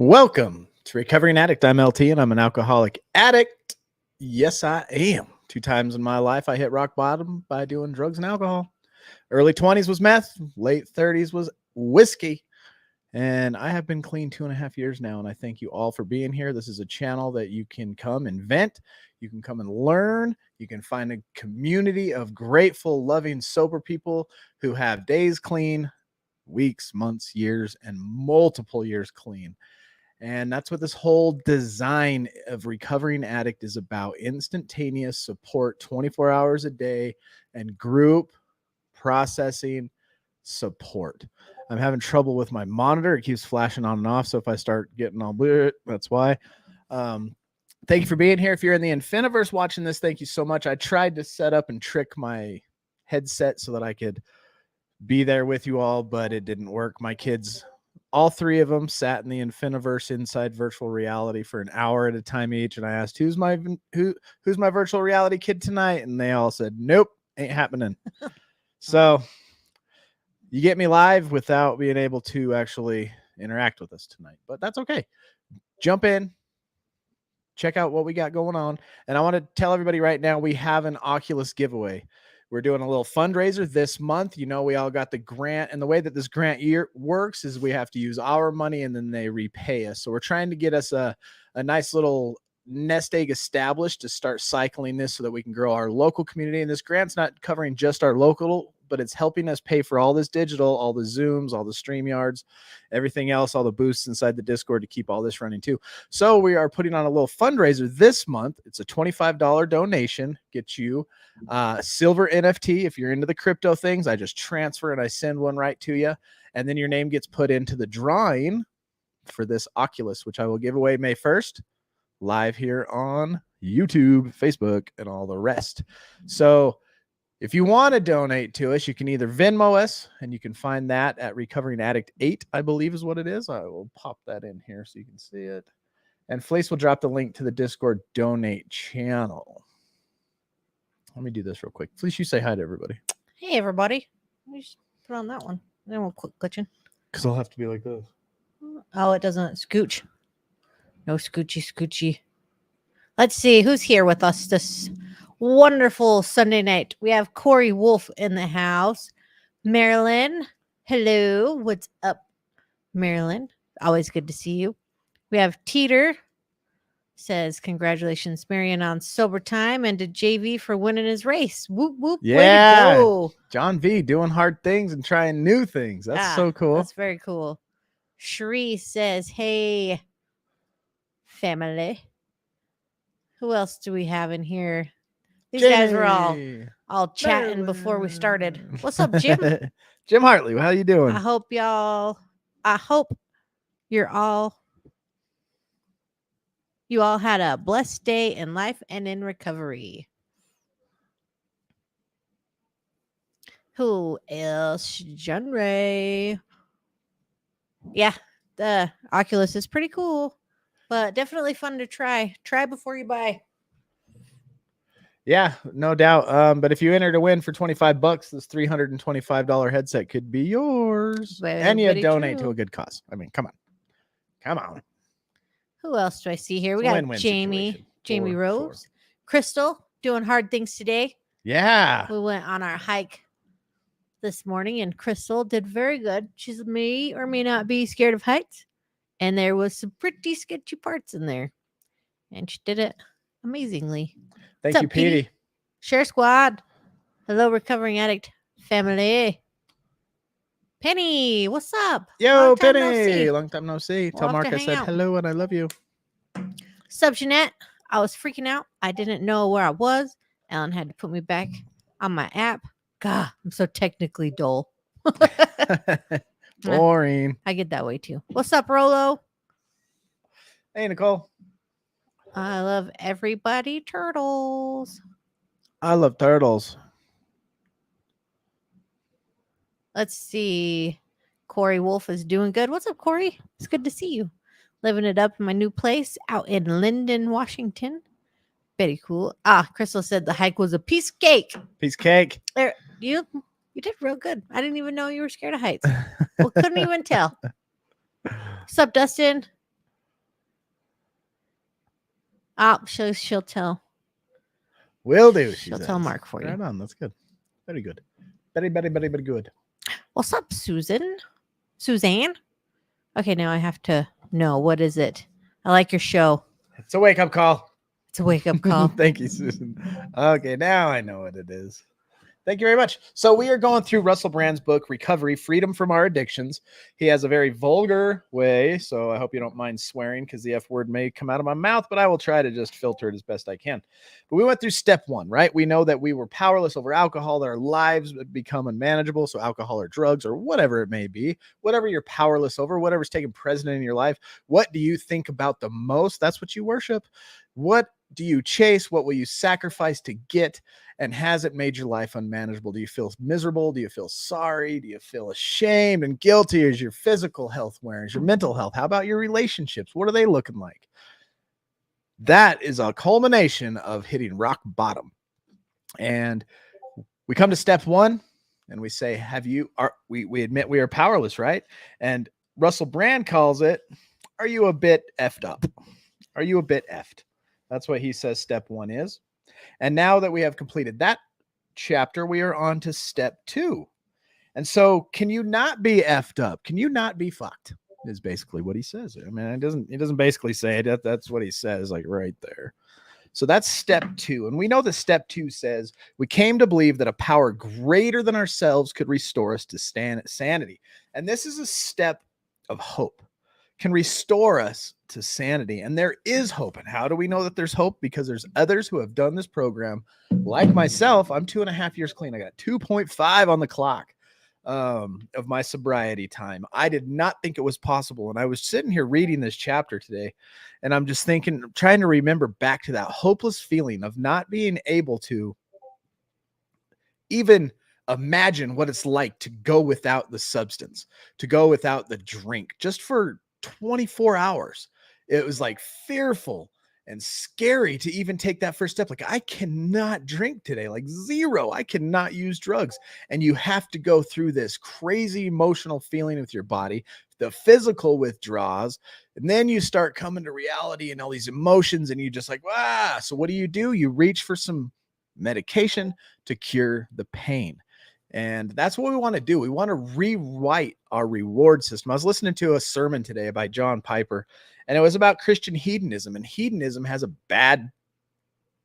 Welcome to Recovering Addict. I'm LT and I'm an alcoholic addict. Yes, I am. 2 times in my life, I hit rock bottom by doing drugs and alcohol. Early 20s was meth, late 30s was whiskey. And I have been clean 2.5 years now. And I thank you all for being here. This is a channel that you can come and vent. You can come and learn. You can find a community of grateful, loving, sober people who have days clean, weeks, months, years, and multiple years clean. And that's what this whole design of Recovering Addict is about. Instantaneous support 24 hours a day and group processing support. I'm having trouble with my monitor. It keeps flashing on and off. So if I start getting all blue, that's why. Thank you for being here. If you're in the Infiniverse watching this, thank you so much. I tried to set up and trick my headset so that I could be there with you all, but it didn't work. My kids, all 3 of them, sat in the Infiniverse inside virtual reality for an hour at a time each. And I asked, who's my virtual reality kid tonight? And they all said, nope, ain't happening. So you get me live without being able to actually interact with us tonight, but that's okay. Jump in, check out what we got going on. And I want to tell everybody right now, we have an Oculus giveaway. We're doing a little fundraiser this month. You know, we all got the grant, and the way that this grant year works is we have to use our money and then they repay us. So we're trying to get us a nice little nest egg established to start cycling this so that we can grow our local community. And this grant's not covering just our local, but it's helping us pay for all this digital, all the Zooms, all the StreamYards, everything else, all the boosts inside the Discord to keep all this running too. So we are putting on a little fundraiser this month. It's a $25 donation, gets you silver NFT. If you're into the crypto things, I just transfer and I send one right to you. And then your name gets put into the drawing for this Oculus, which I will give away May 1st, live here on YouTube, Facebook, and all the rest. So if you want to donate to us, you can either Venmo us, and you can find that at Recovering Addict 8, I believe is what it is. I will pop that in here so you can see it. And Fleece will drop the link to the Discord donate channel. Let me do this real quick. Fleece, you say hi to everybody. Hey, everybody. Let me just put on that one. Then we'll quit glitching. Because I'll have to be like this. Oh, it doesn't scooch. No scoochie. Let's see who's here with us this wonderful Sunday night. We have Corey Wolf in the house. Marilyn. Hello. What's up, Marilyn? Always good to see you. We have Teeter. Says, congratulations, Marion, on sober time, and to JV for winning his race. Whoop, whoop. Yeah. Way to go. John V doing hard things and trying new things. That's so cool. That's very cool. Sheree says, hey, family. Who else do we have in here? These guys were all chatting before we started. What's up, Jim? Jim Hartley, how you doing? I hope you all had a blessed day in life and in recovery. Who else? John Ray. Yeah, the Oculus is pretty cool, but definitely fun to try. Try before you buy. Yeah, no doubt. But if you enter to win for $25, this $325 headset could be yours. And you donate to a good cause. I mean, come on. Who else do I see here? We got Jamie Rose. Crystal doing hard things today. Yeah. We went on our hike this morning and Crystal did very good. She may or may not be scared of heights. And there was some pretty sketchy parts in there. And she did it amazingly. Thank you, Petey. Share Squad. Hello, Recovering Addict family. Penny, what's up? Yo, Penny. Long time no see. Tell Mark I said hello and I love you. Sup, Jeanette? I was freaking out. I didn't know where I was. Ellen had to put me back on my app. God, I'm so technically dull. Boring. I get that way too. What's up, Rolo? Hey, Nicole. I love everybody. Turtles. I love turtles. Let's see. Corey Wolf is doing good. What's up, Corey? It's good to see you. Living it up in my new place out in Linden, Washington. Very cool. Crystal said the hike was a piece of cake. Piece of cake. There, you did real good. I didn't even know you were scared of heights. Well, couldn't even tell. What's up, Dustin? Oh, she'll tell. Will do, she She'll says. tell Mark for Right you. on. That's good. Very good. Very good. What's up, Susan? Suzanne? Okay, now I have to know. What is it? I like your show. It's a wake-up call. It's a wake-up call. Thank you, Susan. Okay, now I know what it is. Thank you very much. So we are going through Russell Brand's book, Recovery, Freedom from Our Addictions. He has a very vulgar way, so I hope you don't mind swearing because the F word may come out of my mouth, but I will try to just filter it as best I can. But we went through step 1, right? We know that we were powerless over alcohol, that our lives would become unmanageable, so alcohol or drugs or whatever it may be, whatever you're powerless over, whatever's taking precedent in your life, what do you think about the most? That's what you worship. What do you chase? What will you sacrifice to get? And has it made your life unmanageable? Do you feel miserable? Do you feel sorry? Do you feel ashamed and guilty? Is your physical health wearing? Is your mental health? How about your relationships? What are they looking like? That is a culmination of hitting rock bottom. And we come to step 1 and we say, we admit we are powerless, right? And Russell Brand calls it, are you a bit effed up? Are you a bit effed? That's what he says step 1 is. And now that we have completed that chapter, we are on to step 2. And so, can you not be effed up? Can you not be fucked? Is basically what he says. I mean, he doesn't basically say it. That's what he says, like right there. So that's step 2. And we know that step 2 says we came to believe that a power greater than ourselves could restore us to sanity. And this is a step of hope. Can restore us to sanity. And there is hope. And how do we know that there's hope? Because there's others who have done this program, like myself. I'm 2.5 years clean. I got 2.5 on the clock of my sobriety time. I did not think it was possible. And I was sitting here reading this chapter today, and I'm just thinking, trying to remember back to that hopeless feeling of not being able to even imagine what it's like to go without the substance, to go without the drink, just for 24 hours. It was like fearful and scary to even take that first step. Like, I cannot drink today, like zero. I cannot use drugs. And you have to go through this crazy emotional feeling with your body, the physical withdrawals, and then you start coming to reality and all these emotions, and you just like, so what do? You reach for some medication to cure the pain. And that's what we want to do. We want to rewrite our reward system. I was listening to a sermon today by John Piper, and it was about Christian hedonism. And hedonism has a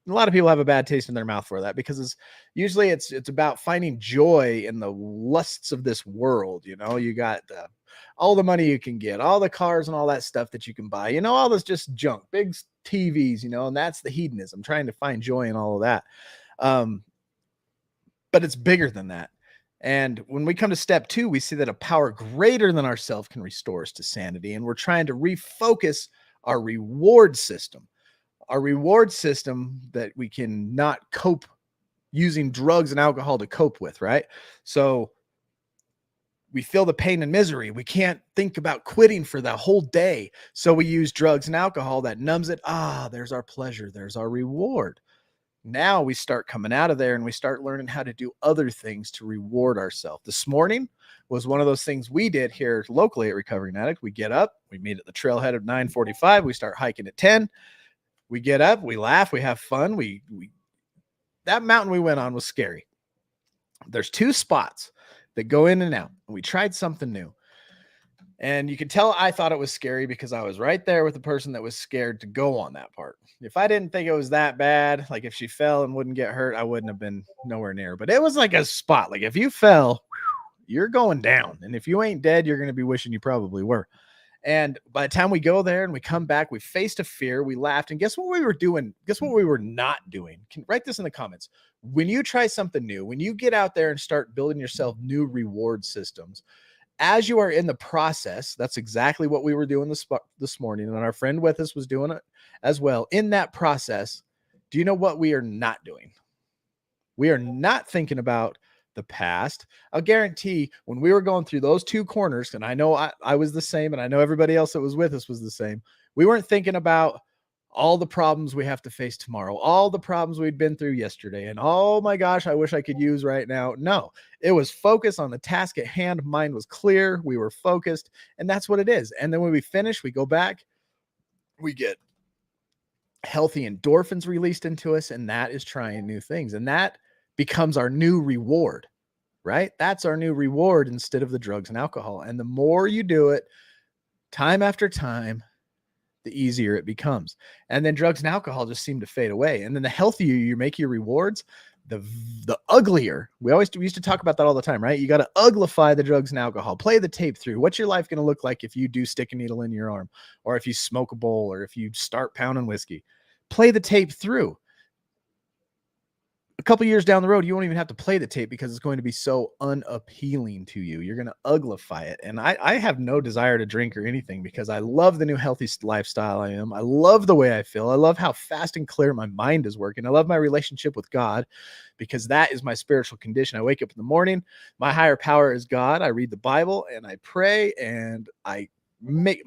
lot of people have a bad taste in their mouth for that, because it's about finding joy in the lusts of this world. You got all the money you can get, all the cars and all that stuff that you can buy, all this just junk, big TVs, and that's the hedonism, trying to find joy in all of that. But it's bigger than that. And when we come to step 2, we see that a power greater than ourselves can restore us to sanity. And we're trying to refocus our reward system that we can not cope using drugs and alcohol to cope with, right? So we feel the pain and misery. We can't think about quitting for the whole day. So we use drugs and alcohol that numbs it. There's our pleasure. There's our reward. Now we start coming out of there and we start learning how to do other things to reward ourselves. This morning was one of those things we did here locally at Recovering Addict. We get up, we meet at the trailhead at 9:45. We start hiking at 10. We get up, we laugh, we have fun. That mountain we went on was scary. There's 2 spots that go in and out. We tried something new. And you could tell I thought it was scary because I was right there with the person that was scared to go on that part. If I didn't think it was that bad, like if she fell and wouldn't get hurt, I wouldn't have been nowhere near. But it was like a spot. Like if you fell, you're going down. And if you ain't dead, you're going to be wishing you probably were. And by the time we go there and we come back, we faced a fear, we laughed. And guess what we were doing? Guess what we were not doing? Write this in the comments. When you try something new, when you get out there and start building yourself new reward systems, as you are in the process, that's exactly what we were doing this morning. And our friend with us was doing it as well. In that process, do you know what we are not doing? We are not thinking about the past. I'll guarantee when we were going through those 2 corners, and I know I was the same, and I know everybody else that was with us was the same. We weren't thinking about all the problems we have to face tomorrow, all the problems we'd been through yesterday, and oh my gosh, I wish I could use right now. No, it was focus on the task at hand. Mind was clear. We were focused, and that's what it is. And then when we finish, we go back, we get healthy endorphins released into us, and that is trying new things. And that becomes our new reward, right? That's our new reward instead of the drugs and alcohol. And the more you do it time after time, the easier it becomes. And then drugs and alcohol just seem to fade away. And then the healthier you make your rewards, the uglier. We used to talk about that all the time, right? You got to uglify the drugs and alcohol. Play the tape through. What's your life going to look like if you do stick a needle in your arm, or if you smoke a bowl, or if you start pounding whiskey? Play the tape through. A couple years down the road, you won't even have to play the tape because it's going to be so unappealing to you. You're going to uglify it. And I have no desire to drink or anything because I love the new healthy lifestyle I am. I love the way I feel. I love how fast and clear my mind is working. I love my relationship with God because that is my spiritual condition. I wake up in the morning. My higher power is God. I read the Bible and I pray, and I make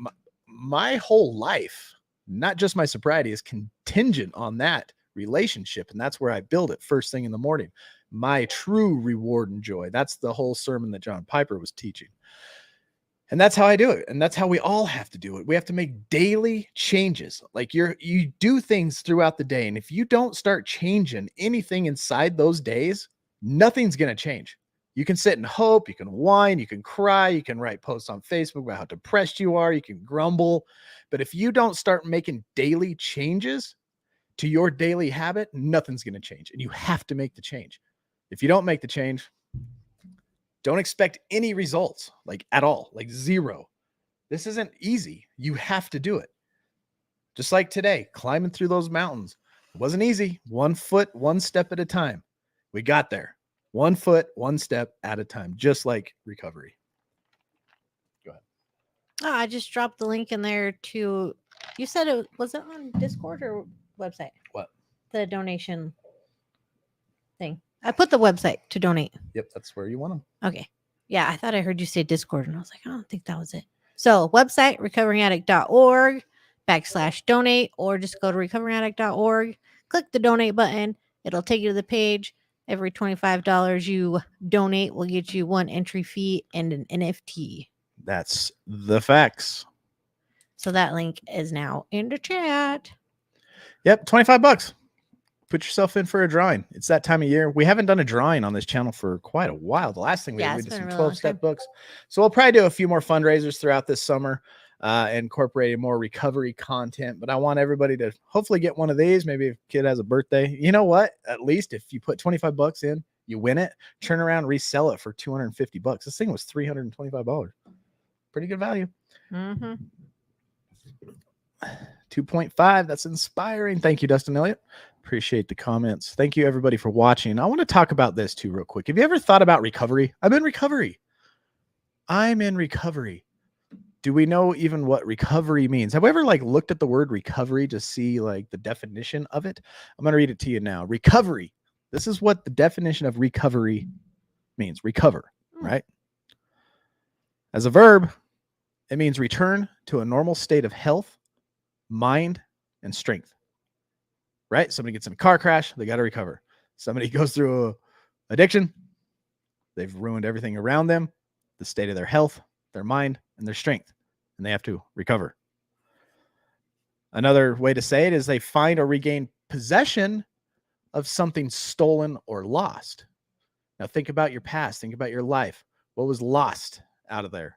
my whole life, not just my sobriety, is contingent on that relationship. And that's where I build it first thing in the morning. My true reward and joy. That's the whole sermon that John Piper was teaching. And that's how I do it. And that's how we all have to do it. We have to make daily changes. Like you do things throughout the day. And if you don't start changing anything inside those days, nothing's going to change. You can sit and hope, you can whine, you can cry, you can write posts on Facebook about how depressed you are, you can grumble. But if you don't start making daily changes to your daily habit, nothing's going to change. And you have to make the change. If you don't make the change, don't expect any results, like at all, like zero. This isn't easy. You have to do it. Just like today, climbing through those mountains. It wasn't easy. 1 foot, 1 step at a time. We got there. 1 foot, 1 step at a time, just like recovery. Go ahead. Oh, I just dropped the link in there to, you said was it on Discord or website? What? The donation thing. I put the website to donate. Yep, that's where you want them. Okay. Yeah, I thought I heard you say Discord, and I was like, I don't think that was it. So website, recoveringaddict.org/donate, or just go to recoveringaddict.org, click the donate button. It'll take you to the page. Every $25 you donate will get you 1 entry fee and an NFT. That's the facts. So that link is now in the chat. Yep, $25. Put yourself in for a drawing. It's that time of year. We haven't done a drawing on this channel for quite a while. The last thing we did some 12-step books. So we'll probably do a few more fundraisers throughout this summer, incorporating more recovery content. But I want everybody to hopefully get one of these. Maybe if a kid has a birthday. You know what? At least if you put $25 in, you win it, turn around, resell it for $250. This thing was $325. Pretty good value. 2.5. That's inspiring. Thank you, Dustin Elliott. Appreciate the comments. Thank you, everybody, for watching. I want to talk about this too real quick. Have you ever thought about recovery? I'm in recovery. Do we know even what recovery means? Have we ever looked at the word recovery to see the definition of it? I'm going to read it to you now. Recovery. This is what the definition of recovery means. Recover, right? As a verb, it means return to a normal state of health, mind, and strength. Right? Somebody gets in a car crash, they got to recover. Somebody goes through addiction, they've ruined everything around them, the state of their health, their mind, and their strength, and they have to recover. Another way to say it is they find or regain possession of something stolen or lost. Now think about your past, think about your life. What was lost out of there?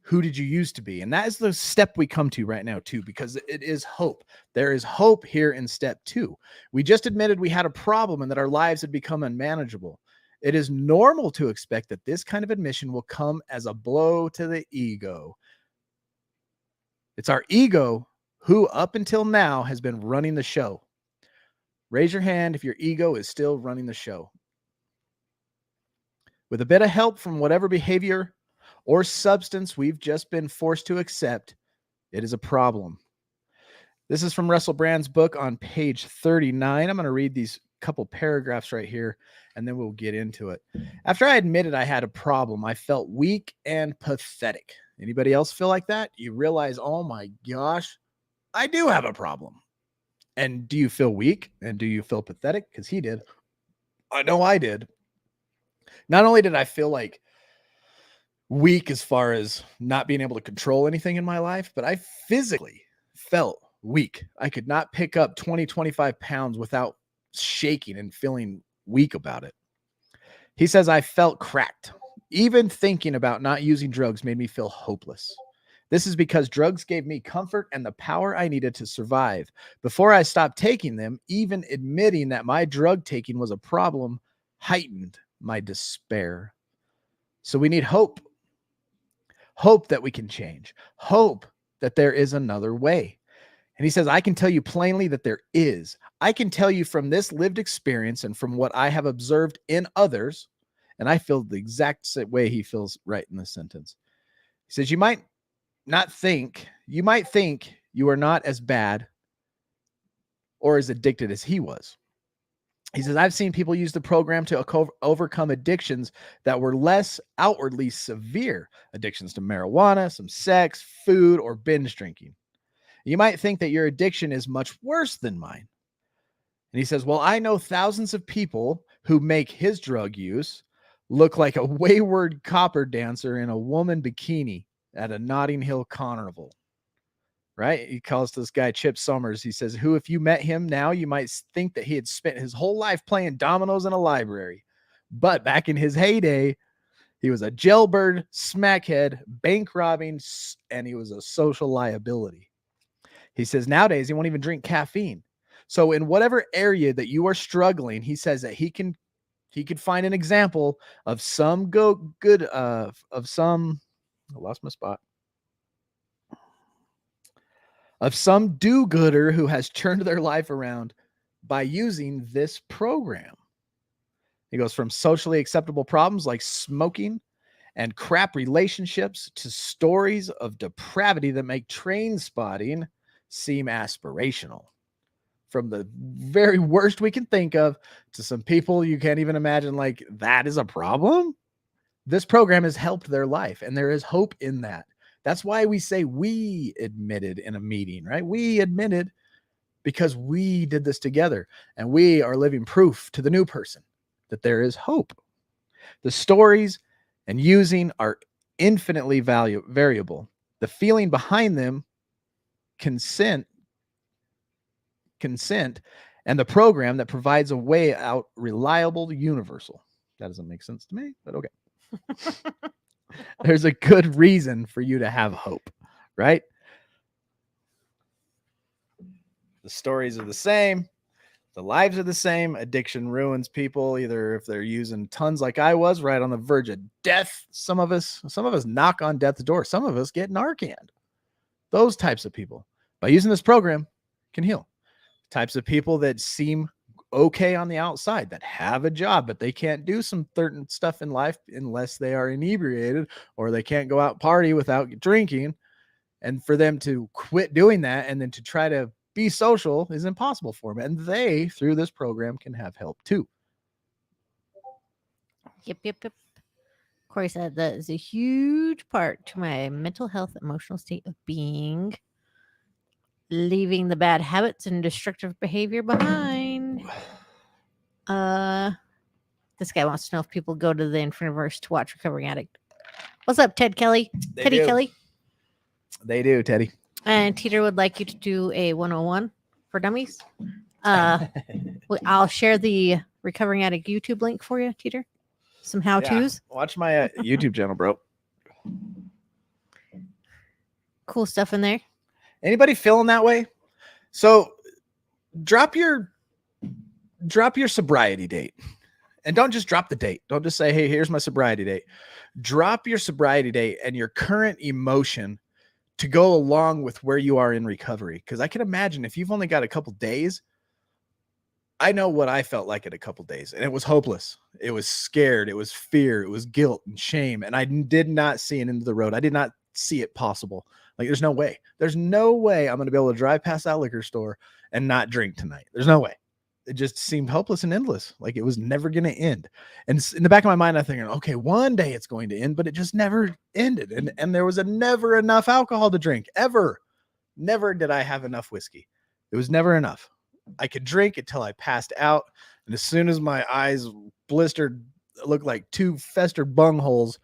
Who did you used to be? And that is the step we come to right now too, because it is hope. There is hope here in step 2. We just admitted we had a problem and that our lives had become unmanageable. It is normal to expect that this kind of admission will come as a blow to the ego. It's our ego who up until now has been running the show. Raise your hand if your ego is still running the show. With a bit of help from whatever behavior or substance we've just been forced to accept, it is a problem. This is from Russell Brand's book on page 39. I'm going to read these couple paragraphs right here, and then we'll get into it. After I admitted I had a problem, I felt weak and pathetic. Anybody else feel like that? You realize, oh my gosh, I do have a problem. And do you feel weak? And do you feel pathetic? Because he did. I know I did. Not only did I feel weak as far as not being able to control anything in my life, but I physically felt weak. I could not pick up 20, 25 pounds without shaking and feeling weak about it. He says, I felt cracked. Even thinking about not using drugs made me feel hopeless. This is because drugs gave me comfort and the power I needed to survive. Before I stopped taking them, even admitting that my drug taking was a problem heightened my despair. So we need hope. Hope that we can change. Hope that there is another way. And he says, I can tell you plainly that there is. I can tell you from this lived experience and from what I have observed in others. And I feel the exact same way he feels right in this sentence. He says, you might think you are not as bad or as addicted as he was. He says, I've seen people use the program to overcome addictions that were less outwardly severe, addictions to marijuana, some sex, food, or binge drinking. You might think that your addiction is much worse than mine. And he says, well, I know thousands of people who make his drug use look like a wayward copper dancer in a woman bikini at a Notting Hill carnival. Right? He calls this guy Chip Summers. He says, who, if you met him now, you might think that he had spent his whole life playing dominoes in a library. But back in his heyday, he was a jailbird, smackhead, bank robbing, and he was a social liability. He says nowadays he won't even drink caffeine. So in whatever area that you are struggling, he says that he could find an example of some I lost my spot. Of some do-gooder who has turned their life around by using this program. He goes from socially acceptable problems like smoking and crap relationships to stories of depravity that make train spotting seem aspirational. From the very worst we can think of to some people you can't even imagine, like, that is a problem. This program has helped their life, and there is hope in that. That's why we say we admitted in a meeting, right? We admitted because we did this together, and we are living proof to the new person that there is hope. The stories and using are infinitely variable. The feeling behind them, consent, and the program that provides a way out, reliable, universal. That doesn't make sense to me, but okay. There's a good reason for you to have hope, right? The stories are the same. The lives are the same. Addiction ruins people, either if they're using tons like I was, right on the verge of death. Some of us knock on death's door. Some of us get Narcan. Those types of people, by using this program, can heal. Types of people that seem okay on the outside, that have a job, but they can't do some certain stuff in life unless they are inebriated, or they can't go out party without drinking. And for them to quit doing that and then to try to be social is impossible for them. And they, through this program, can have help too. Yep. Corey said that is a huge part to my mental health, emotional state of being. Leaving the bad habits and destructive behavior behind. This guy wants to know if people go to the Infiniverse to watch Recovering Addict. What's up, Ted Kelly? Teddy Kelly? They do, Teddy. And Teeter would like you to do a 101 for dummies. I'll share the Recovering Addict YouTube link for you, Teeter. Some how-tos. Yeah, watch my YouTube channel, bro. Cool stuff in there. Anybody feeling that way? So drop your sobriety date. And don't just drop the date. Don't just say, hey, here's my sobriety date. Drop your sobriety date and your current emotion to go along with where you are in recovery. Because I can imagine if you've only got a couple days, I know what I felt like in a couple days. And it was hopeless. It was scared. It was fear. It was guilt and shame. And I did not see an end to the road. I did not see it possible. Like, there's no way. There's no way I'm going to be able to drive past that liquor store and not drink tonight. There's no way. It just seemed hopeless and endless. Like, it was never going to end. And in the back of my mind, I'm thinking, okay, one day it's going to end, but it just never ended. And there was never enough alcohol to drink, ever. Never did I have enough whiskey. It was never enough. I could drink until I passed out. And as soon as my eyes blistered, looked like two festered bung holes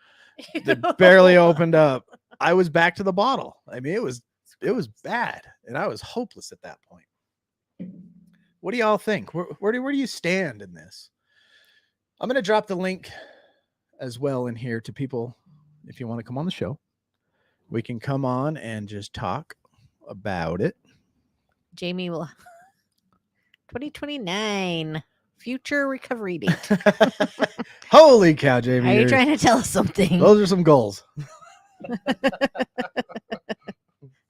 that barely opened up, I was back to the bottle. I mean, it was bad, and I was hopeless at that point. What do y'all think? Where do you stand in this? I'm going to drop the link as well in here to people. If you want to come on the show, we can come on and just talk about it. Jamie will 2029 future recovery date. Holy cow, Jamie. Are you trying to tell us something? Those are some goals.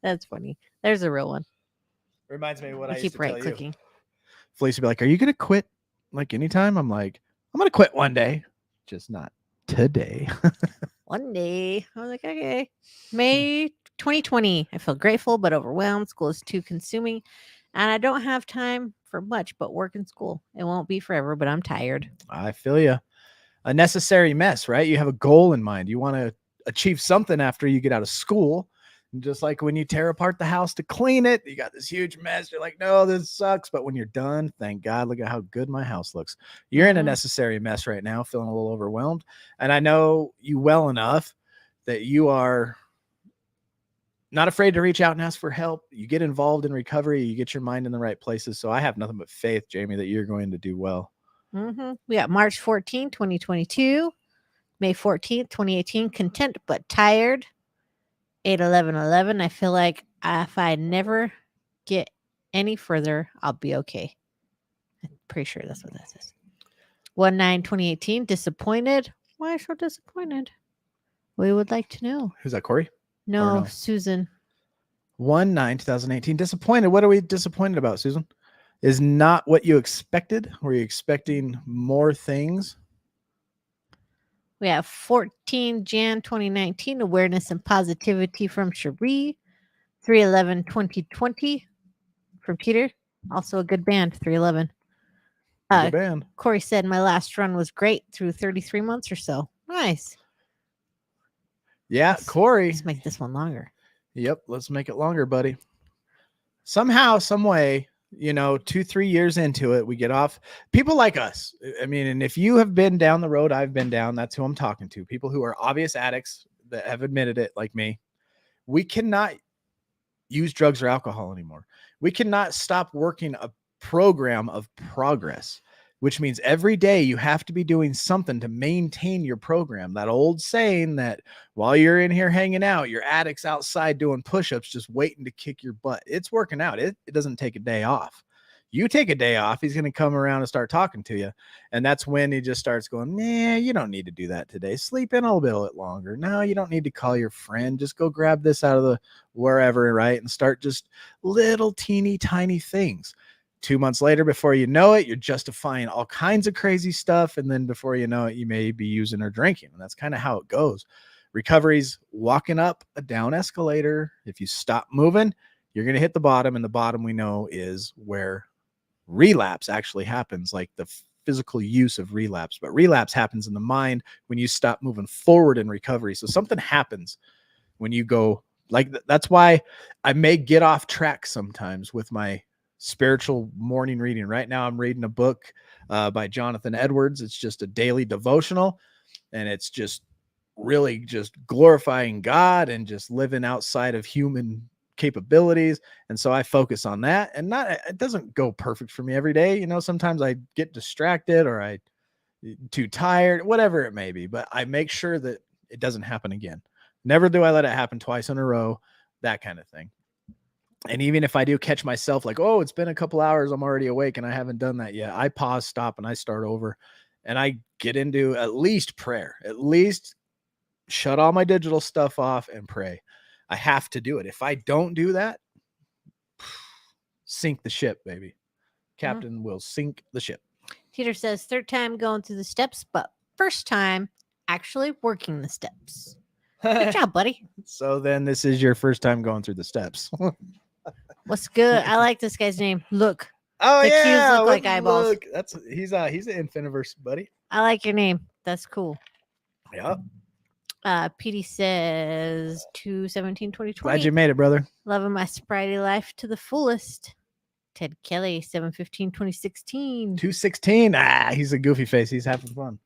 That's funny. There's a real one. Reminds me of what I I used keep to right tell you. clicking. Felice would be like, are you going to quit like anytime? I'm like, I'm going to quit one day, just not today. One day. I was like, okay. May 2020. I feel grateful but overwhelmed. School is too consuming. And I don't have time for much but work and school. It won't be forever, but I'm tired. I feel you. A necessary mess, right? You have a goal in mind. You want to achieve something after you get out of school. And just like when you tear apart the house to clean it, you got this huge mess. You're like, no, this sucks. But when you're done, thank God, look at how good my house looks. You're in a necessary mess right now, feeling a little overwhelmed. And I know you well enough that you are not afraid to reach out and ask for help. You get involved in recovery. You get your mind in the right places. So I have nothing but faith, Jamie, that you're going to do well. We got March 14, 2022. May 14th, 2018. Content but tired. 8/11/11. I feel like if I never get any further, I'll be okay. I'm pretty sure that's what that says. 1/9/2018. Disappointed. Why so disappointed? We would like to know. Who's that, Corey? No, no? Susan. 1/9/2018. Disappointed. What are we disappointed about, Susan? Is not what you expected? Were you expecting more things? We have 14 Jan 2019. Awareness and positivity from Cherie. 3/11/2020 from Peter. Also a good band. 3/11. Good band. Corey said my last run was great through 33 months or so. Nice. Yeah, Corey. Let's make this one longer. Yep, let's make it longer, buddy. Somehow, some way, 2-3 years into it, we get off. People like us. I mean, and if you have been down the road I've been down, that's who I'm talking to. People who are obvious addicts that have admitted it, like me. We cannot use drugs or alcohol anymore. We cannot stop working a program of progress, which means every day you have to be doing something to maintain your program. That old saying that while you're in here hanging out, your addict's outside doing push-ups, just waiting to kick your butt. It's working out. It doesn't take a day off. You take a day off, he's going to come around and start talking to you. And that's when he just starts going, nah, you don't need to do that today. Sleep in a little bit longer. No, you don't need to call your friend. Just go grab this out of the wherever, right? And start just little teeny tiny things. 2 months later, before you know it, you're justifying all kinds of crazy stuff. And then before you know it, you may be using or drinking. And that's kind of how it goes. Recovery's walking up a down escalator. If you stop moving, you're going to hit the bottom. And the bottom, we know, is where relapse actually happens, like the physical use of relapse. But relapse happens in the mind when you stop moving forward in recovery. So something happens when you go like that's why I may get off track sometimes with my spiritual morning reading. Right now I'm reading a book by Jonathan Edwards. It's just a daily devotional, and it's just really just glorifying God and just living outside of human capabilities. And so I focus on that, and it doesn't go perfect for me every day. Sometimes I get distracted or I too tired, whatever it may be, but I make sure that it doesn't happen again. Never do I let it happen twice in a row, that kind of thing. And even if I do catch myself like, oh, it's been a couple hours, I'm already awake and I haven't done that yet, I pause, stop, and I start over. And I get into at least prayer, at least shut all my digital stuff off and pray. I have to do it. If I don't do that, sink the ship, baby. Captain will sink the ship. Peter says, third time going through the steps, but first time actually working the steps. Good job, buddy. So then this is your first time going through the steps. What's good? I like this guy's name. Look. Oh, the yeah. cues look like eyeballs. Look. He's an Infiniverse buddy. I like your name. That's cool. Yep. PD says 2/17/2020. Glad you made it, brother. Loving my sobriety life to the fullest. Ted Kelly, 7/15/2016. 2/16. He's a goofy face. He's having fun.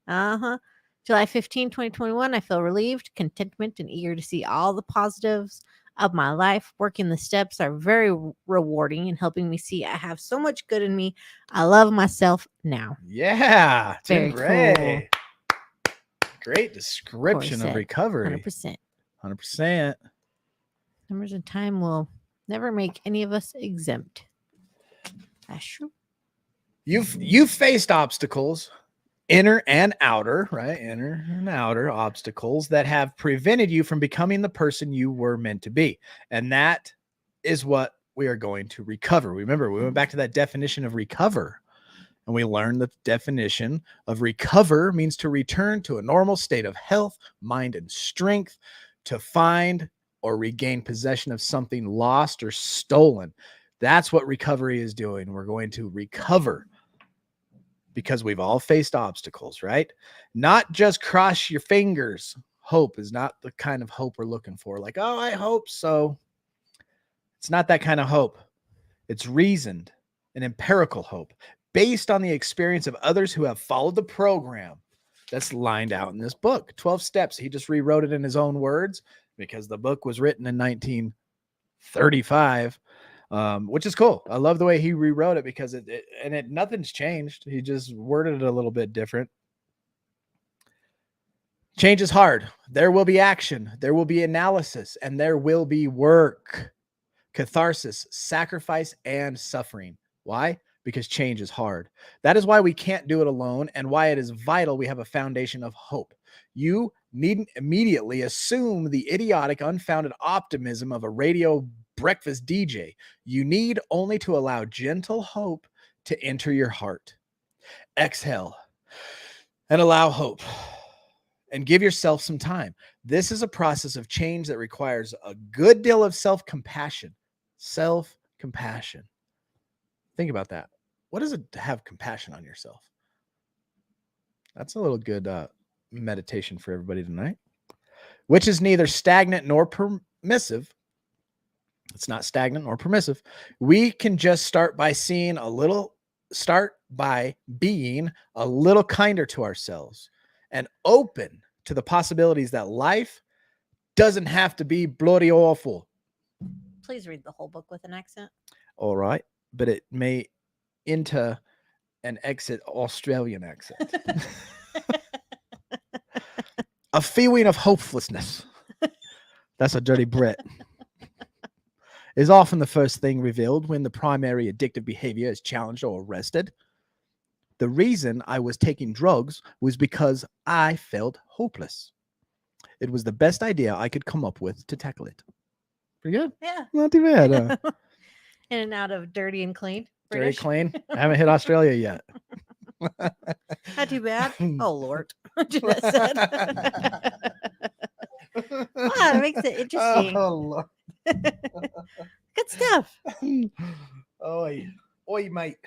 July 15, 2021. I feel relieved, contentment, and eager to see all the positives of my life. Working the steps are very rewarding and helping me see I have so much good in me. I love myself now. Yeah. Very Tim Ray. cool. Great description of said, recovery. 100%. 100%. Numbers and time will never make any of us exempt. That's true. You've faced obstacles, inner and outer, right? Inner and outer obstacles that have prevented you from becoming the person you were meant to be. And that is what we are going to recover. Remember, we went back to that definition of recover. And we learned that the definition of recover means to return to a normal state of health, mind, and strength, to find or regain possession of something lost or stolen. That's what recovery is doing. We're going to recover because we've all faced obstacles, right? Not just cross your fingers. Hope is not the kind of hope we're looking for. Like, oh, I hope so. It's not that kind of hope. It's reasoned and empirical hope based on the experience of others who have followed the program that's lined out in this book. 12 steps. He just rewrote it in his own words because the book was written in 1935. Which is cool. I love the way he rewrote it because nothing's changed. He just worded it a little bit different. Change is hard. There will be action. There will be analysis, and there will be work, catharsis, sacrifice, and suffering. Why? Because change is hard. That is why we can't do it alone, and why it is vital we have a foundation of hope. You needn't immediately assume the idiotic, unfounded optimism of a radio breakfast DJ. You need only to allow gentle hope to enter your heart. Exhale and allow hope and give yourself some time. This is a process of change that requires a good deal of self-compassion. Self-compassion. Think about that. What is it to have compassion on yourself? That's a little good meditation for everybody tonight, which is neither stagnant nor permissive. It's not stagnant nor permissive. We can just start by being a little kinder to ourselves and open to the possibilities that life doesn't have to be bloody awful. Please read the whole book with an accent. All right. But it may enter and exit Australian accent. A feeling of hopelessness. That's a dirty Brit. Is often the first thing revealed when the primary addictive behavior is challenged or arrested. The reason I was taking drugs was because I felt hopeless. It was the best idea I could come up with to tackle it. Pretty good? Yeah. Not too bad. In and out of dirty and clean. Dirty British. clean. I haven't hit Australia yet. Not too bad. Oh, Lord. Jeanette said. Wow, it makes it interesting. Oh, Lord. Good stuff. Oi, mate.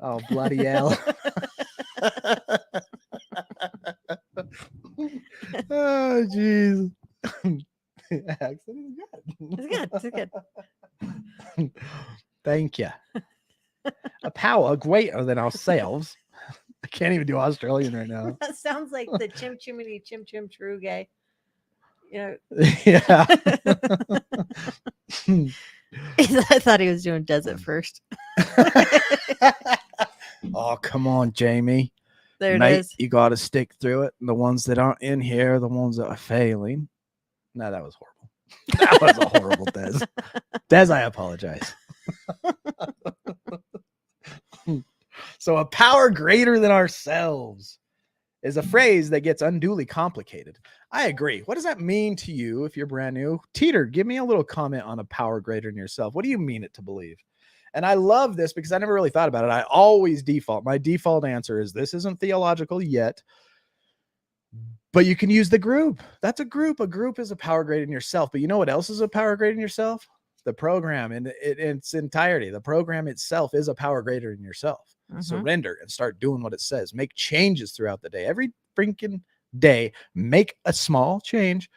Oh, bloody hell. Oh, jeez. Accent is good. It's good. Thank you. A power greater than ourselves. I can't even do Australian right now. That sounds like the Chim Chimney Chim Chim True guy. You know. Yeah. I thought he was doing Desert First. Oh, come on, Jamie. There it Mate, is. you got to stick through it. The ones that aren't in here are the ones that are failing. No, that was horrible. That was a horrible Des. Des, I apologize. So a power greater than ourselves is a phrase that gets unduly complicated. I agree. What does that mean to you if you're brand new? Teeter, give me a little comment on a power greater than yourself. What do you mean it to believe? And I love this because I never really thought about it. I always default. My default answer is this isn't theological yet, but you can use the group. That's a group. A group is a power greater than yourself. But you know what else is a power greater than yourself? The program in its entirety. The program itself is a power greater than yourself. Mm-hmm. Surrender and start doing what it says. Make changes throughout the day. Every freaking day, make a small change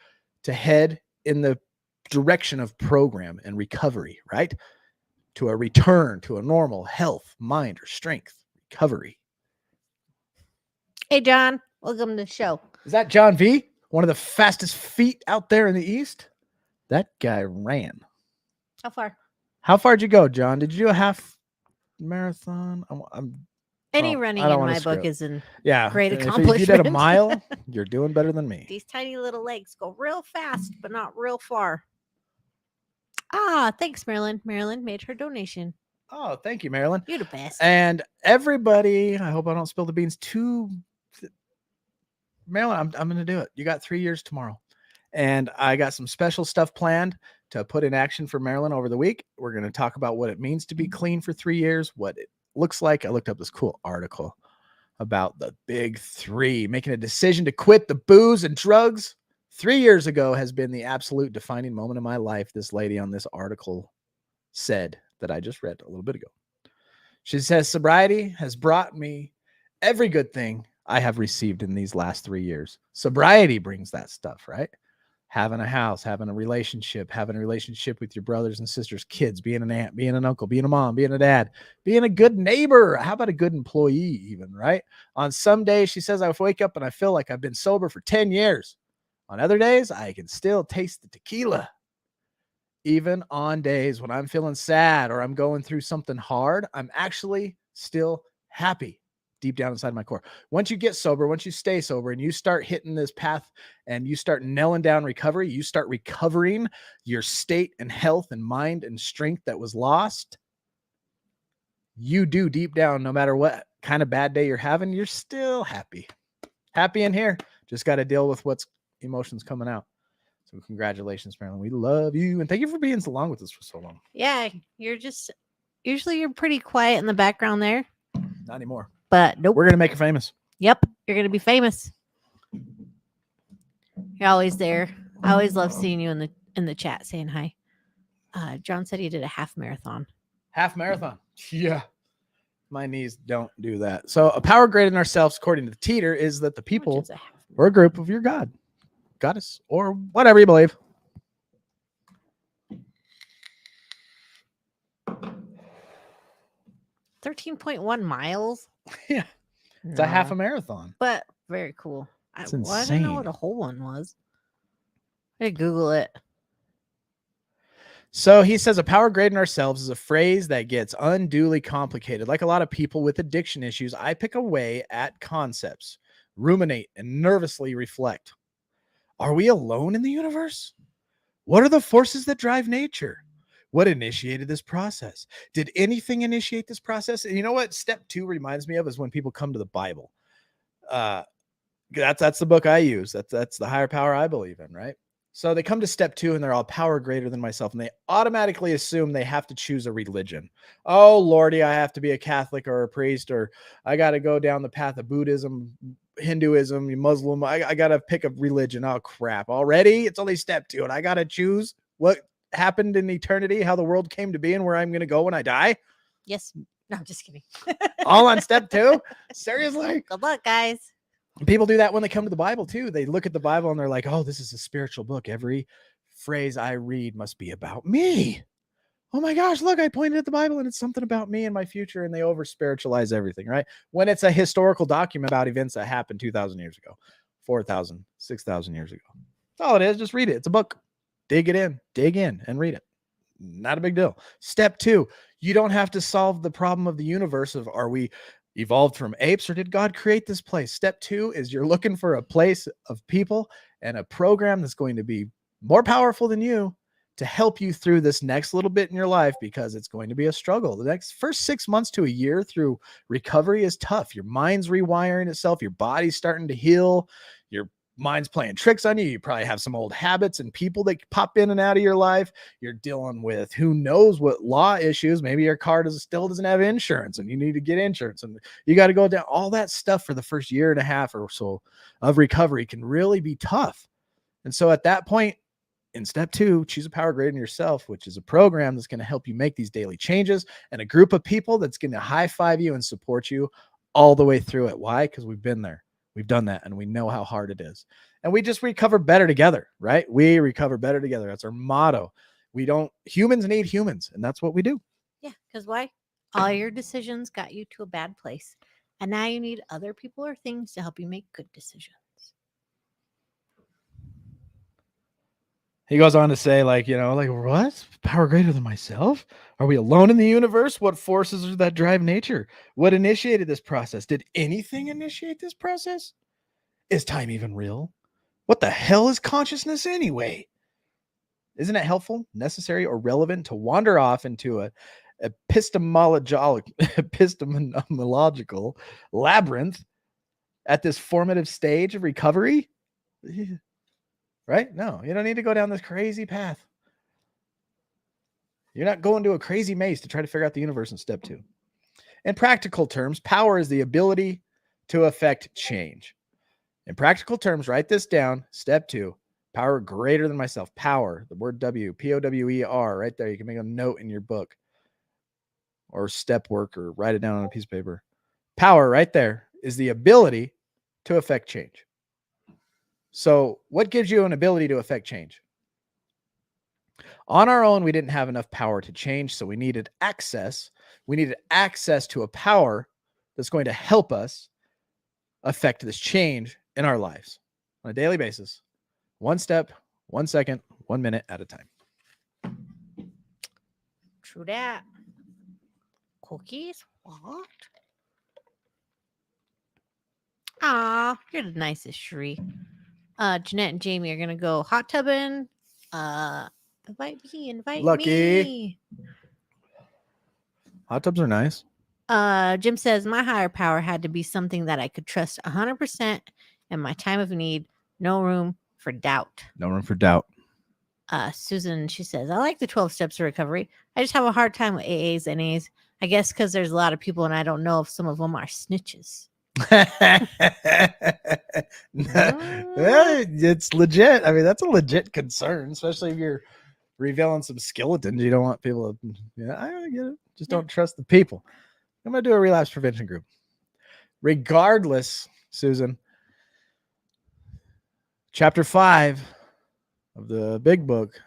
to head in the direction of program and recovery, right? To a return to a normal health, mind, or strength recovery. Hey, John. Welcome to the show. Is that John V? One of the fastest feet out there in the East? That guy ran. How far? How far did you go, John? Did you do a half marathon? Any Oh, running I don't in wanna my screw book it. is an Yeah, great if you did a accomplishment. mile, you're doing better than me. These tiny little legs go real fast, but not real far. Ah, thanks, Marilyn. Marilyn made her donation. Oh, thank you, Marilyn. You're the best. And everybody, I hope I don't spill the beans too. Marilyn, I'm going to do it. You got 3 years tomorrow. And I got some special stuff planned to put in action for Marilyn over the week. We're going to talk about what it means to be clean for 3 years, what it looks like. I looked up this cool article about the big 3, making a decision to quit the booze and drugs 3 years ago has been the absolute defining moment of my life. This lady on this article said that I just read a little bit ago. She says, sobriety has brought me every good thing I have received in these last 3 years. Sobriety brings that stuff, right? Having a house, having a relationship with your brothers and sisters, kids, being an aunt, being an uncle, being a mom, being a dad, being a good neighbor. How about a good employee even, right? On some days, she says, I wake up and I feel like I've been sober for 10 years. On other days, I can still taste the tequila. Even on days when I'm feeling sad or I'm going through something hard, I'm actually still happy deep down inside my core. Once you get sober, once you stay sober and you start hitting this path and you start nailing down recovery, you start recovering your state and health and mind and strength that was lost. You do deep down, no matter what kind of bad day you're having, you're still happy. Happy in here. Just got to deal with what's emotions coming out. So congratulations, Marilyn. We love you. And thank you for being so long with us for so long. Yeah, usually you're pretty quiet in the background there. Not anymore. But nope. We're going to make her famous. Yep, you're going to be famous. You're always there. I always love seeing you in the chat saying hi. John said he did a half marathon. Half marathon. Yeah. My knees don't do that. So a power greater than ourselves, according to the Teeter, is that the people or a group of your God, goddess, or whatever you believe. $13.1 miles. Yeah. It's a half a marathon. But very cool. It's I didn't know what a whole one was. I Google it. So he says a power greater than ourselves is a phrase that gets unduly complicated. Like a lot of people with addiction issues, I pick away at concepts, ruminate, and nervously reflect. Are we alone in the universe? What are the forces that drive nature? What initiated this process? Did anything initiate this process? And you know what step 2 reminds me of is when people come to the Bible. That's the book I use. That's the higher power I believe in, right? So they come to step 2 and they're all power greater than myself. And they automatically assume they have to choose a religion. Oh, Lordy, I have to be a Catholic or a priest, or I got to go down the path of Buddhism, Hinduism, Muslim. I got to pick a religion. Oh, crap. Already? It's only step 2. And I got to choose what happened in eternity, how the world came to be, and where I'm going to go when I die? Yes. No, I'm just kidding. All on step 2? Seriously? Good luck, guys. People do that when they come to the Bible too. They look at the Bible and they're like, oh, this is a spiritual book. Every phrase I read must be about me. Oh my gosh, look, I pointed at the Bible and it's something about me and my future, and they over spiritualize everything, right? When it's a historical document about events that happened 2,000 years ago, 4,000, 6,000 years ago. That's all it is. Just read it. It's a book. Dig in and read it. Not a big deal. Step 2, you don't have to solve the problem of the universe of are we evolved from apes or did God create this place? Step 2 is you're looking for a place of people and a program that's going to be more powerful than you to help you through this next little bit in your life, because it's going to be a struggle. The next first 6 months to a year through recovery is tough. Your mind's rewiring itself. Your body's starting to heal. Your mind's playing tricks on you. You probably have some old habits and people that pop in and out of your life. You're dealing with who knows what law issues. Maybe your car still doesn't have insurance and you need to get insurance, and you got to go down all that stuff for the first year and a half or so of recovery can really be tough. And so at that point, in step 2, choose a power greater than yourself, which is a program that's going to help you make these daily changes, and a group of people that's going to high five you and support you all the way through it. Why? Because we've been there. We've done that, and we know how hard it is. And we just recover better together, right? We recover better together. That's our motto. Humans need humans, and that's what we do. Yeah, because why? All your decisions got you to a bad place. And now you need other people or things to help you make good decisions. He goes on to say, like, like, what? Power greater than myself? Are we alone in the universe? What forces are that drive nature? What initiated this process? Did anything initiate this process? Is time even real? What the hell is consciousness anyway? Isn't it helpful, necessary, or relevant to wander off into a epistemological labyrinth at this formative stage of recovery? Right? No, you don't need to go down this crazy path. You're not going to a crazy maze to try to figure out the universe in step 2. In practical terms, power is the ability to affect change. In practical terms, write this down. Step 2, power greater than myself. Power, the word W, Power, right there. You can make a note in your book or step work or write it down on a piece of paper. Power, right there, is the ability to affect change. So what gives you an ability to affect change? On our own, we didn't have enough power to change, so we needed access. We needed access to a power that's going to help us affect this change in our lives on a daily basis, 1 step, 1 second, 1 minute at a time. True that. Cookies? What? Aw, you're the nicest, Sheree. Jeanette and Jamie are gonna go hot tubbing. Invite Lucky. me. Hot tubs are nice. Jim says my higher power had to be something that I could trust 100% in my time of need. No room for doubt. No room for doubt. Susan, she says, I like the 12 steps of recovery. I just have a hard time with AAs and A's. I guess because there's a lot of people and I don't know if some of them are snitches. It's legit. I mean, that's a legit concern, especially if you're revealing some skeletons. You don't want people to, I get it. Just don't trust the people. I'm going to do a relapse prevention group. Regardless, Susan, chapter 5 of the big book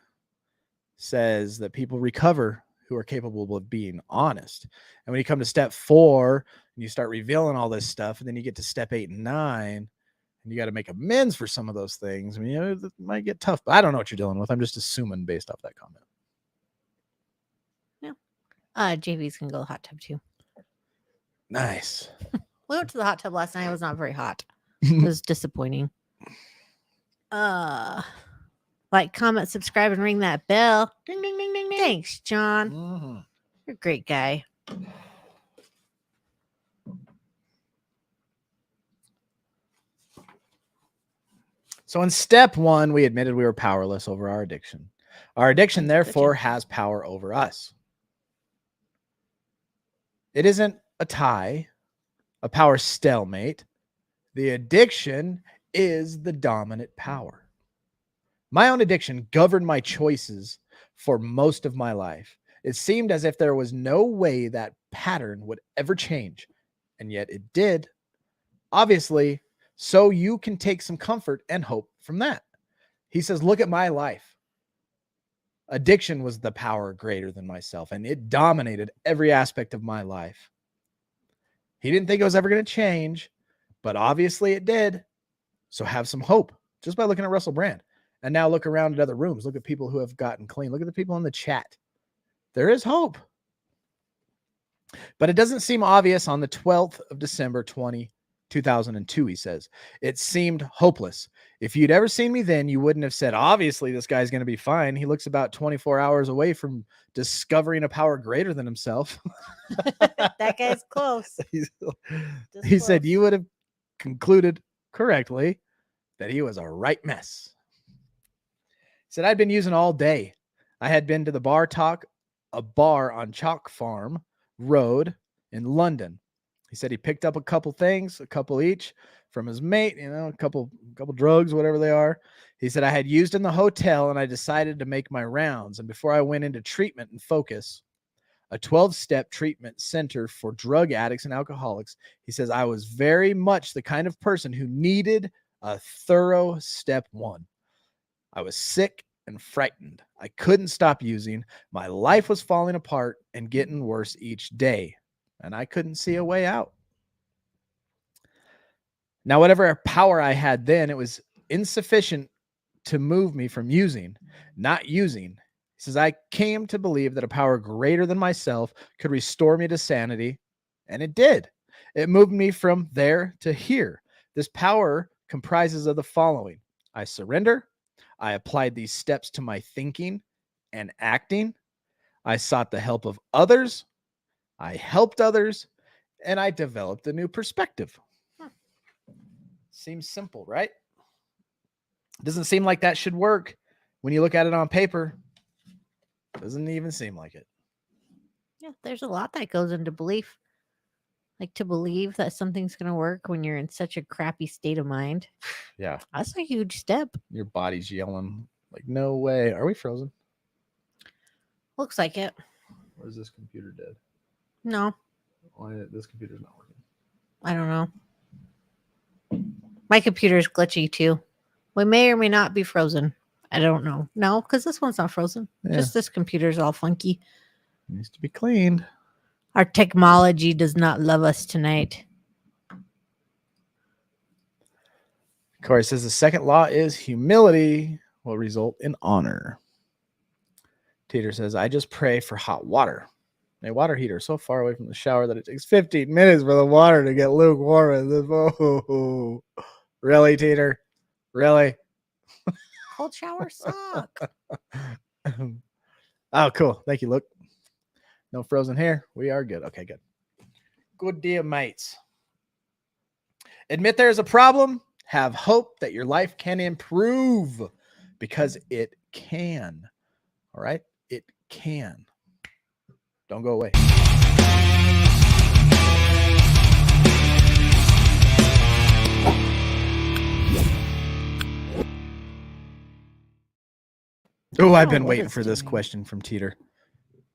says that people recover who are capable of being honest. And when you come to step 4 and you start revealing all this stuff, and then you get to step 8 and 9, and you got to make amends for some of those things. I mean, it might get tough, but I don't know what you're dealing with. I'm just assuming based off that comment. Yeah. JV's can go hot tub too. Nice. We went to the hot tub last night. It was not very hot. It was disappointing. Like, comment, subscribe, and ring that bell. Ding, ding, ding, ding, ding. Thanks, John. Mm-hmm. You're a great guy. So in step 1, we admitted we were powerless over our addiction. Our addiction, therefore, has power over us. It isn't a tie, a power stalemate. The addiction is the dominant power. My own addiction governed my choices for most of my life. It seemed as if there was no way that pattern would ever change, and yet it did. Obviously, so you can take some comfort and hope from that. He says, look at my life. Addiction was the power greater than myself, and it dominated every aspect of my life. He didn't think it was ever going to change, but obviously it did. So have some hope just by looking at Russell Brand. And now look around at other rooms. Look at people who have gotten clean. Look at the people in the chat. There is hope. But it doesn't seem obvious on the 12th of December, 2002, he says. It seemed hopeless. If you'd ever seen me then, you wouldn't have said, obviously, this guy's going to be fine. He looks about 24 hours away from discovering a power greater than himself. That guy's close. He said, you would have concluded correctly that he was a right mess. He said, I'd been using all day. I had been to the bar talk, a bar on Chalk Farm Road in London. He said he picked up a couple things, a couple each from his mate, a couple drugs, whatever they are. He said I had used in the hotel and I decided to make my rounds. And before I went into treatment and focus, a 12-step treatment center for drug addicts and alcoholics, he says I was very much the kind of person who needed a thorough step 1. I was sick and frightened. I couldn't stop using. My life was falling apart and getting worse each day, and I couldn't see a way out. Now, whatever power I had then, it was insufficient to move me from using, not using. He says, I came to believe that a power greater than myself could restore me to sanity, and it did. It moved me from there to here. This power comprises of the following. I surrender. I applied these steps to my thinking and acting. I sought the help of others. I helped others, and I developed a new perspective. Seems simple, right? Doesn't seem like that should work when you look at it on paper. Doesn't even seem like it. Yeah, there's a lot that goes into belief. Like to believe that something's going to work when you're in such a crappy state of mind. Yeah. That's a huge step. Your body's yelling like, no way. Are we frozen? Looks like it. Or is this computer dead? No, Why this computer's not working? I don't know. My computer's glitchy too. We may or may not be frozen. I don't know. No, because this one's not frozen. Yeah. Just this computer's all funky. Needs to be cleaned. Our technology does not love us tonight. Corey says the second law is humility will result in honor. Teeter says, I just pray for hot water. My water heater is so far away from the shower that it takes 15 minutes for the water to get lukewarm. Oh, really, Teeter? Really? Cold showers suck. Oh, cool. Thank you, Luke. No frozen hair. We are good. Okay, good. Good deal, mates. Admit there's a problem. Have hope that your life can improve because it can. All right? It can. Don't go away. Oh, I've been waiting for this question from Teeter.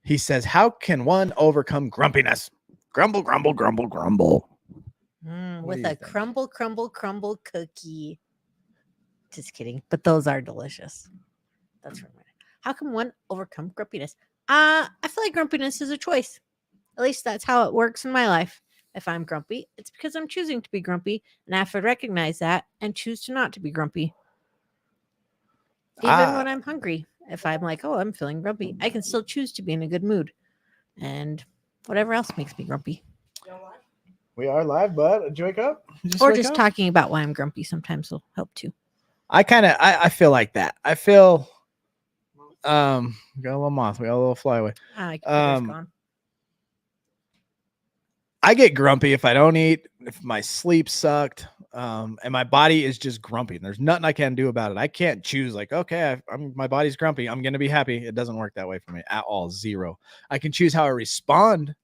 He says, how can one overcome grumpiness? Grumble, grumble, grumble, grumble. With a crumble, crumble, crumble cookie. Just kidding. But those are delicious. That's right. How can one overcome grumpiness? I feel like grumpiness is a choice. At least that's how it works in my life. If I'm grumpy, it's because I'm choosing to be grumpy, and I have to recognize that and choose to not to be grumpy. Even when I'm hungry, if I'm like, oh, I'm feeling grumpy, I can still choose to be in a good mood. And whatever else makes me grumpy. We are live, bud. Did you wake up? Or just talking about why I'm grumpy sometimes will help too. I feel like that. I feel we got a little moth, we got a little flyaway. Gone. I get grumpy if I don't eat, if my sleep sucked, and my body is just grumpy. And there's nothing I can do about it. I can't choose like, okay, my body's grumpy, I'm gonna be happy. It doesn't work that way for me at all. Zero. I can choose how I respond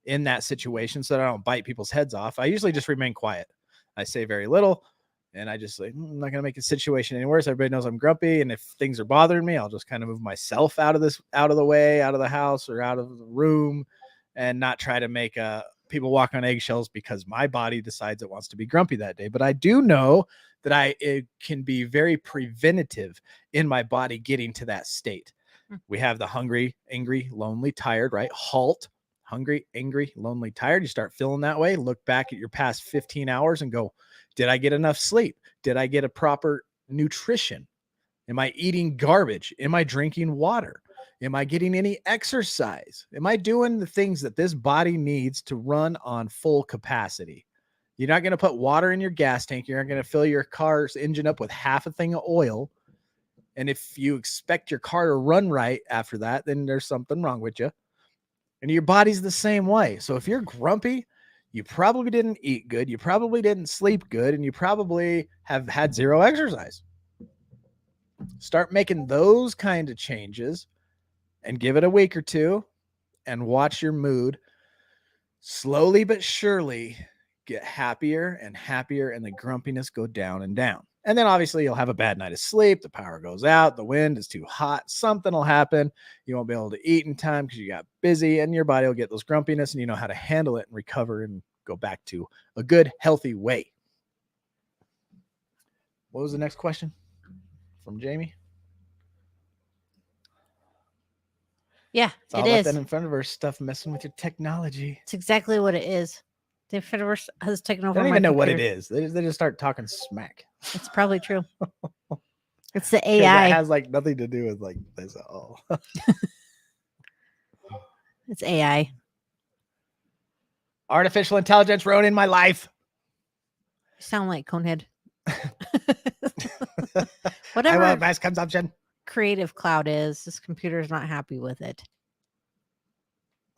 in that situation so that I don't bite people's heads off. I usually just remain quiet. I say very little, and I just like, I'm not gonna make the situation any worse. Everybody knows I'm grumpy, and if things are bothering me, I'll just kind of move myself out of the way, out of the house or out of the room, and not try to make people walk on eggshells because my body decides it wants to be grumpy that day. But I do know that it can be very preventative in my body getting to that state. We have the hungry, angry, lonely, tired, right? Halt. Hungry, angry, lonely, tired. You start feeling that way. Look back at your past 15 hours and go, did I get enough sleep? Did I get a proper nutrition? Am I eating garbage? Am I drinking water? Am I getting any exercise? Am I doing the things that this body needs to run on full capacity? You're not going to put water in your gas tank. You're not going to fill your car's engine up with half a thing of oil. And if you expect your car to run right after that, then there's something wrong with you. And your body's the same way. So if you're grumpy, you probably didn't eat good. You probably didn't sleep good. And you probably have had zero exercise. Start making those kind of changes and give it a week or two and watch your mood slowly but surely get happier and happier, and the grumpiness go down and down. And then obviously you'll have a bad night of sleep. The power goes out. The wind is too hot. Something will happen. You won't be able to eat in time because you got busy, and your body will get those grumpiness, and you know how to handle it and recover and go back to a good, healthy way. What was the next question from Jamie? Yeah, it's all about that in front of her stuff messing with your technology. It's exactly what it is. The Fediverse has taken over. I don't even know what it is. They just start talking smack. It's probably true. It's the 'Cause AI. It has like nothing to do with like this at all. It's AI. Artificial intelligence ruining my life. You sound like Conehead. I Whatever want mass consumption. Creative Cloud is, this computer's not happy with it.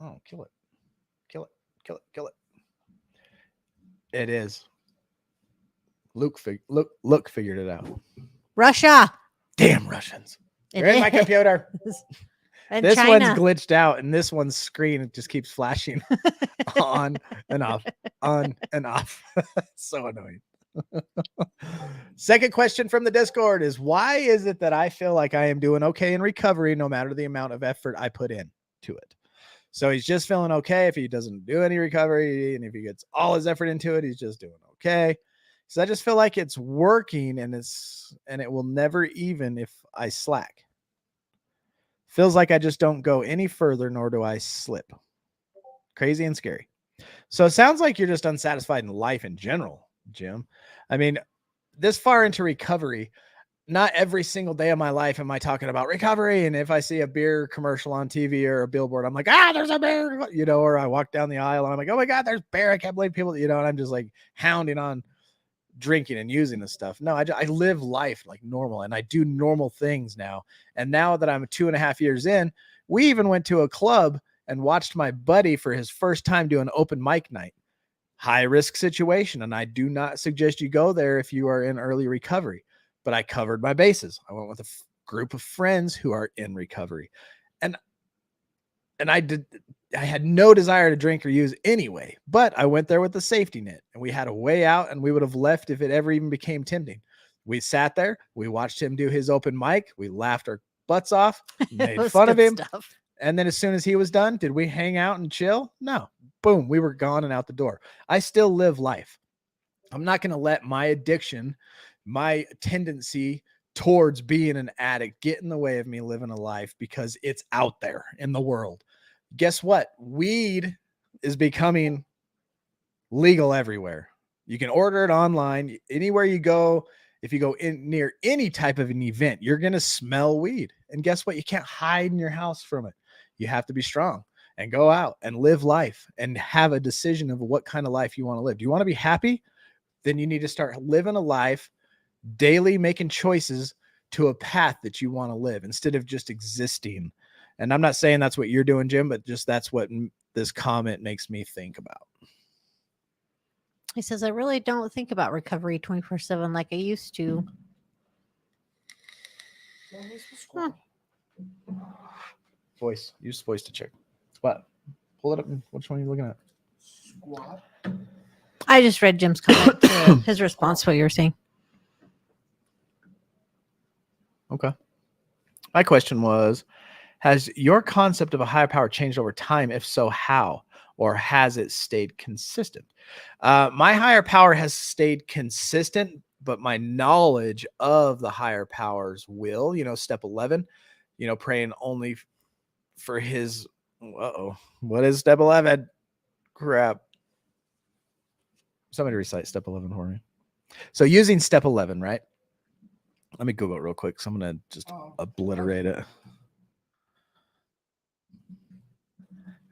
Oh, kill it. Kill it. Kill it. Kill it. It is. Luke figured it out. Russia. Damn Russians. It Where's my computer? And This China. one's glitched out, and this one's screen it just keeps flashing on and off, on and off. So annoying. Second question from the Discord is, why is it that I feel like I am doing okay in recovery no matter the amount of effort I put in to it? So he's just feeling okay if he doesn't do any recovery, and if he gets all his effort into it, he's just doing okay. So I just feel like it's working, and it will never even if I slack. Feels like I just don't go any further, nor do I slip. Crazy and scary. So it sounds like you're just unsatisfied in life in general, Jim. I mean, this far into recovery, not every single day of my life am I talking about recovery. And if I see a beer commercial on TV or a billboard, I'm like, there's a beer, or I walk down the aisle and I'm like, oh my God, there's beer. I can't believe people, and I'm just like hounding on drinking and using this stuff. No, I live life like normal, and I do normal things now. And now that I'm 2.5 years in, we even went to a club and watched my buddy for his first time do an open mic night. High risk situation. And I do not suggest you go there if you are in early recovery, but I covered my bases. I went with a group of friends who are in recovery, and I had no desire to drink or use anyway, but I went there with the safety net, and we had a way out, and we would have left if it ever even became tempting. We sat there, we watched him do his open mic, we laughed our butts off, made fun of him. Stuff. And then as soon as he was done, did we hang out and chill? No. Boom, we were gone and out the door. I still live life. I'm not going to let my addiction, my tendency towards being an addict get in the way of me living a life, because it's out there in the world. Guess what? Weed is becoming legal everywhere. You can order it online. Anywhere you go, if you go in near any type of an event, you're going to smell weed. And guess what? You can't hide in your house from it. You have to be strong and go out and live life and have a decision of what kind of life you want to live. Do you want to be happy? Then you need to start living a life daily, making choices to a path that you want to live instead of just existing. And I'm not saying that's what you're doing, Jim, but just that's what this comment makes me think about. He says, I really don't think about recovery 24/7 like I used to. Voice. Use voice to check. What? Pull it up. Which one are you looking at? Squad. I just read Jim's comment to his response to what you were saying. Okay. My question was, has your concept of a higher power changed over time? If so, how? Or has it stayed consistent? My higher power has stayed consistent, but my knowledge of the higher powers will, step 11, praying only for his, what is step 11? Crap. Somebody recite step 11 for me. So using step 11, right? Let me Google it real quick. So I'm going to just obliterate it.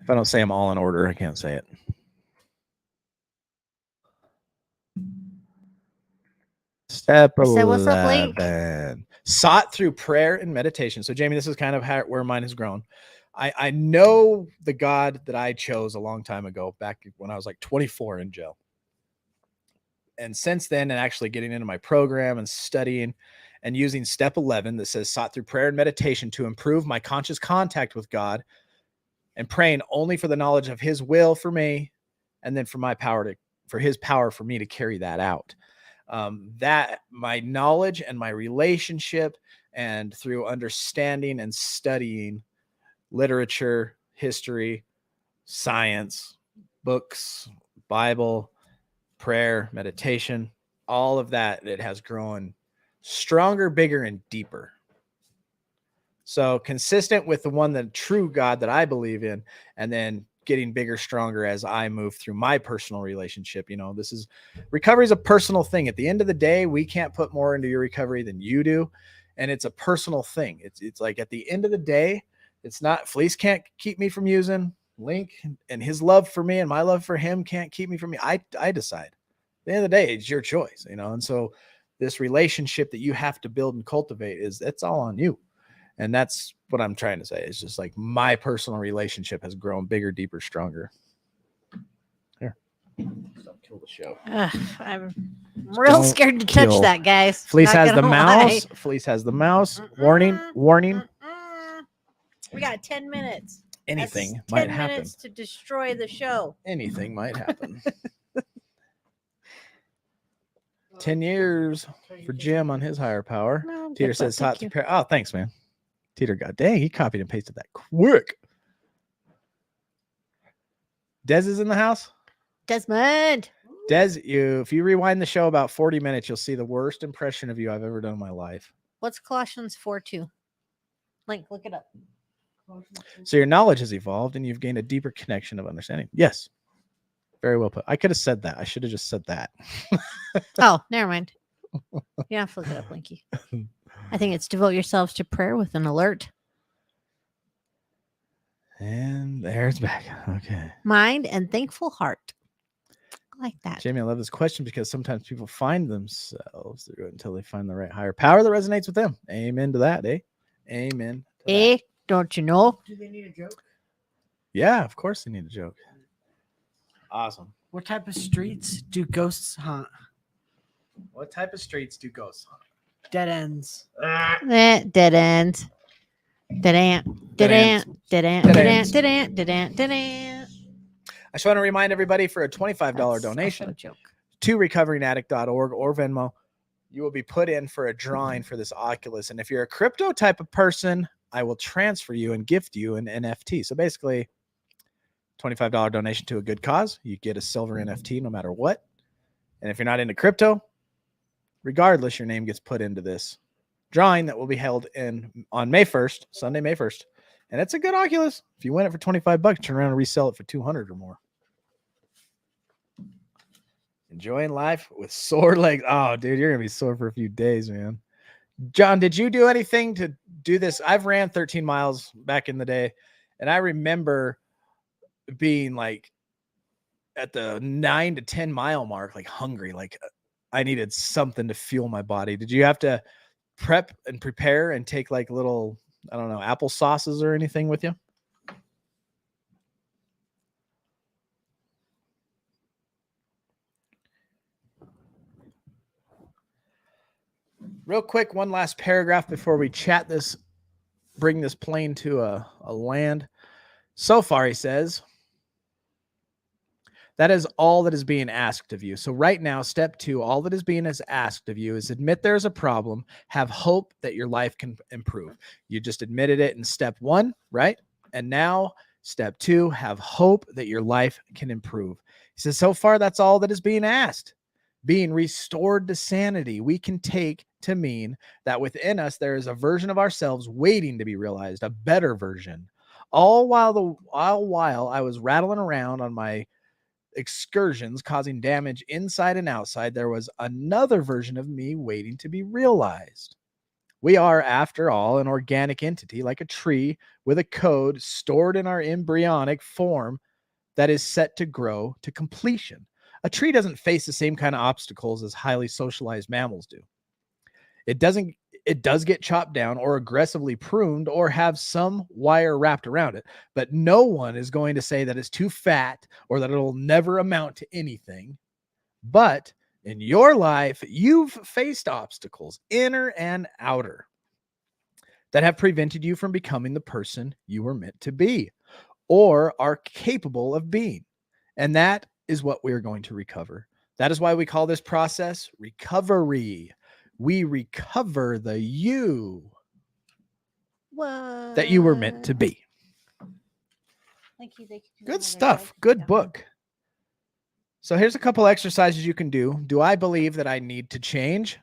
If I don't say them all in order, I can't say it. Step 11. What's up, Blake? Sought through prayer and meditation. So, Jamie, this is kind of where mine has grown. I know the God that I chose a long time ago, back when I was like 24 in jail. And since then, and actually getting into my program and studying and using step 11 that says sought through prayer and meditation to improve my conscious contact with God, and praying only for the knowledge of his will for me, and then for his power for me to carry that out. That my knowledge and my relationship, and through understanding and studying literature, history, science, books, Bible, prayer, meditation, all of that, it has grown stronger, bigger, and deeper. So consistent with the one, the true God that I believe in, and then getting bigger, stronger as I move through my personal relationship. Recovery is a personal thing. At the end of the day, we can't put more into your recovery than you do. and it's a personal thing. It's like at the end of the day, it's not Fleece can't keep me from using. Link and his love for me and my love for him can't keep me from me. I decide. At the end of the day, it's your choice, and so this relationship that you have to build and cultivate it's all on you. And that's what I'm trying to say. It's just like my personal relationship has grown bigger, deeper, stronger. Here. Don't kill the show. I'm real scared to touch kill. that, guys. Fleece Not has the gonna mouse. lie. Fleece has the mouse. Warning. We got 10 minutes. Anything That's might 10 happen. minutes to destroy the show. Anything might happen. 10 years for Jim on his higher power. No, Teeter says hot to pair. Oh, thanks, man. Teeter got dang, he copied and pasted that quick. Des is in the house. Desmond. Des, if you rewind the show about 40 minutes, you'll see the worst impression of you I've ever done in my life. What's Colossians 4:2? Link, look it up. So your knowledge has evolved and you've gained a deeper connection of understanding. Yes. Very well put. I could have said that. I should have just said that. Oh, never mind. Yeah, look it up, Linky. I think it's devote yourselves to prayer with an alert And there's back. Okay. mind and thankful heart. I like that. Jamie, I love this question because sometimes people find themselves through it until they find the right higher power that resonates with them. Amen to that, eh? Amen. To Eh? that. Don't you know? Do they need a joke? Yeah, of course they need a joke. Awesome. What type of streets do ghosts haunt? What type of streets do ghosts haunt? Dead ends. Dead end. Dead ant. Dead ant. Dead ant. Dead ant. Dead ant. Dead ant. Dead ant. I just want to remind everybody for a $25 donation Joke. to recoveringaddict.org or Venmo, you will be put in for a drawing for this Oculus. And if you're a crypto type of person, I will transfer you and gift you an NFT. So basically, $25 donation to a good cause. You get a silver NFT no matter what. And if you're not into crypto, regardless, your name gets put into this drawing that will be held on May 1st, Sunday, May 1st. And it's a good Oculus. If you win it for $25, turn around and resell it for $200 or more. Enjoying life with sore legs. Oh, dude, you're going to be sore for a few days, man. John, did you do anything to do this? I've ran 13 miles back in the day, and I remember being like at the 9 to 10 mile mark, like hungry, like I needed something to fuel my body. Did you have to prep and prepare and take like little, I don't know, apple sauces or anything with you? Real quick, one last paragraph before we bring this plane to a land. So far, he says, that is all that is being asked of you. So right now, step 2, all that is being asked of you is admit there's a problem, have hope that your life can improve. You just admitted it in step 1, right? And now step 2, have hope that your life can improve. He says, so far, that's all that is being asked. Being restored to sanity, we can take to mean that within us, there is a version of ourselves waiting to be realized, a better version. All while I was rattling around on my excursions causing damage inside and outside, there was another version of me waiting to be realized. We are, after all, an organic entity like a tree with a code stored in our embryonic form that is set to grow to completion. A tree doesn't face the same kind of obstacles as highly socialized mammals do. It does get chopped down or aggressively pruned or have some wire wrapped around it, but no one is going to say that it's too fat or that it'll never amount to anything. But in your life, you've faced obstacles, inner and outer, that have prevented you from becoming the person you were meant to be or are capable of being. And that is what we're going to recover. That is why we call this process recovery. We recover the you that you were meant to be. Thank you. Good stuff. Good book. So here's a couple exercises you can do. Do I believe that I need to change?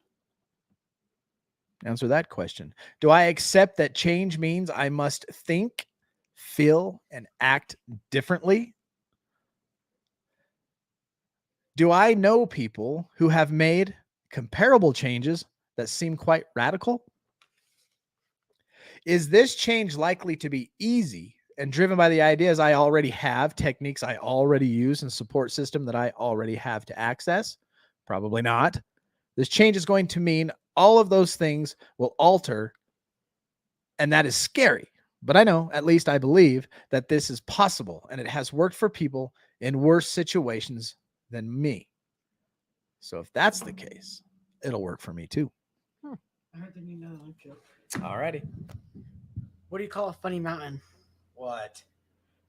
Answer that question. Do I accept that change means I must think, feel, and act differently? Do I know people who have made comparable changes that seem quite radical? Is this change likely to be easy and driven by the ideas I already have, techniques I already use, and support system that I already have to access? Probably not. This change is going to mean all of those things will alter, and that is scary. But I know, at least I believe, that this is possible, and it has worked for people in worse situations than me. So if that's the case, it'll work for me too. I heard the new life joke. Alrighty. What do you call a funny mountain? What?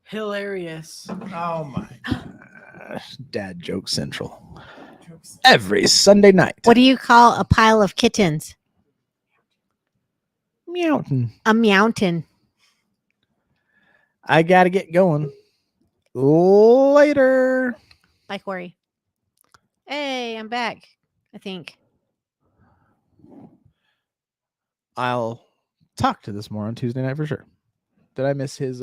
Hilarious. Oh my gosh. Dad joke central. Jokes. Every Sunday night. What do you call a pile of kittens? Mountain. A mountain. I gotta get going. Later. Bye, Corey. Hey, I'm back. I think. I'll talk to this more on Tuesday night for sure. Did I miss his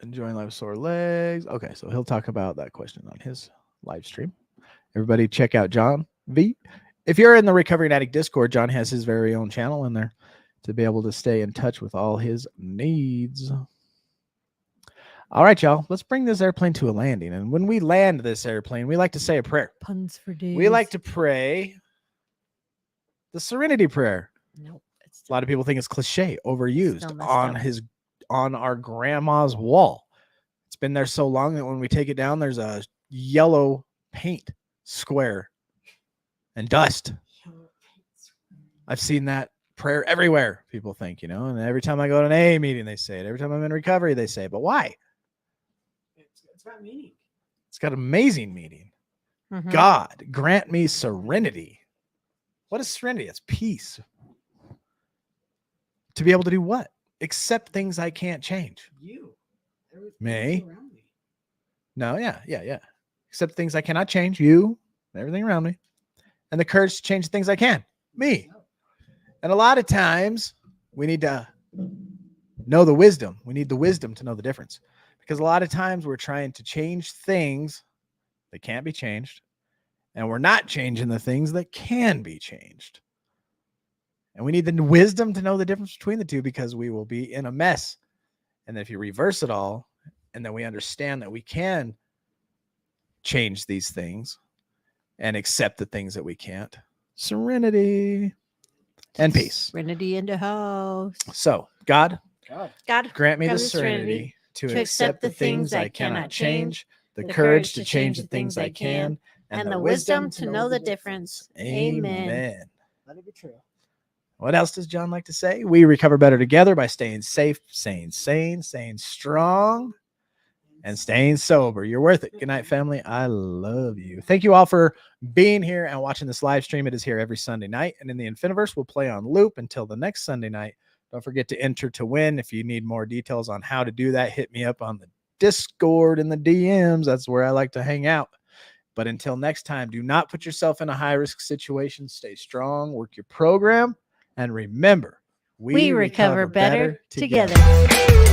enjoying life with sore legs? Okay, so he'll talk about that question on his live stream. Everybody check out John V. If you're in the Recovering Addict Discord, John has his very own channel in there to be able to stay in touch with all his needs. All right, y'all, let's bring this airplane to a landing. And when we land this airplane, we like to say a prayer. Puns for days. We like to pray the Serenity Prayer. Nope. It's A lot of people think it's cliche, Still overused messed on our grandma's wall. It's been there so long that when we take it down, there's a yellow paint square and dust. I've seen that prayer everywhere, people think, and every time I go to an AA meeting, they say it. Every time I'm in recovery, they say it. But why? It's got meaning. It's got amazing meaning. Mhm. God, grant me serenity. What is serenity? It's peace. To be able to do what? Accept things I can't change. You. Everything Me? around me. No, yeah. Accept things I cannot change. You, everything around me. And the courage to change the things I can. Me. And a lot of times we need to know the wisdom. We need the wisdom to know the difference. Because a lot of times we're trying to change things that can't be changed. And we're not changing the things that can be changed. And we need the wisdom to know the difference between the two, because we will be in a mess. And then if you reverse it all, and then we understand that we can change these things and accept the things that we can't. Serenity and peace. Serenity in the house. So, God, God, grant me grant the me serenity to accept the things I cannot change, the courage to change the things I can, and the wisdom to know the difference. Amen. Amen. Let it be true. What else does John like to say? We recover better together by staying safe, staying sane, staying strong, and staying sober. You're worth it. Good night, family. I love you. Thank you all for being here and watching this live stream. It is here every Sunday night. And in the Infiniverse, we'll play on loop until the next Sunday night. Don't forget to enter to win. If you need more details on how to do that, hit me up on the Discord and the DMs. That's where I like to hang out. But until next time, do not put yourself in a high-risk situation. Stay strong, work your program, and remember, we We recover better together. together.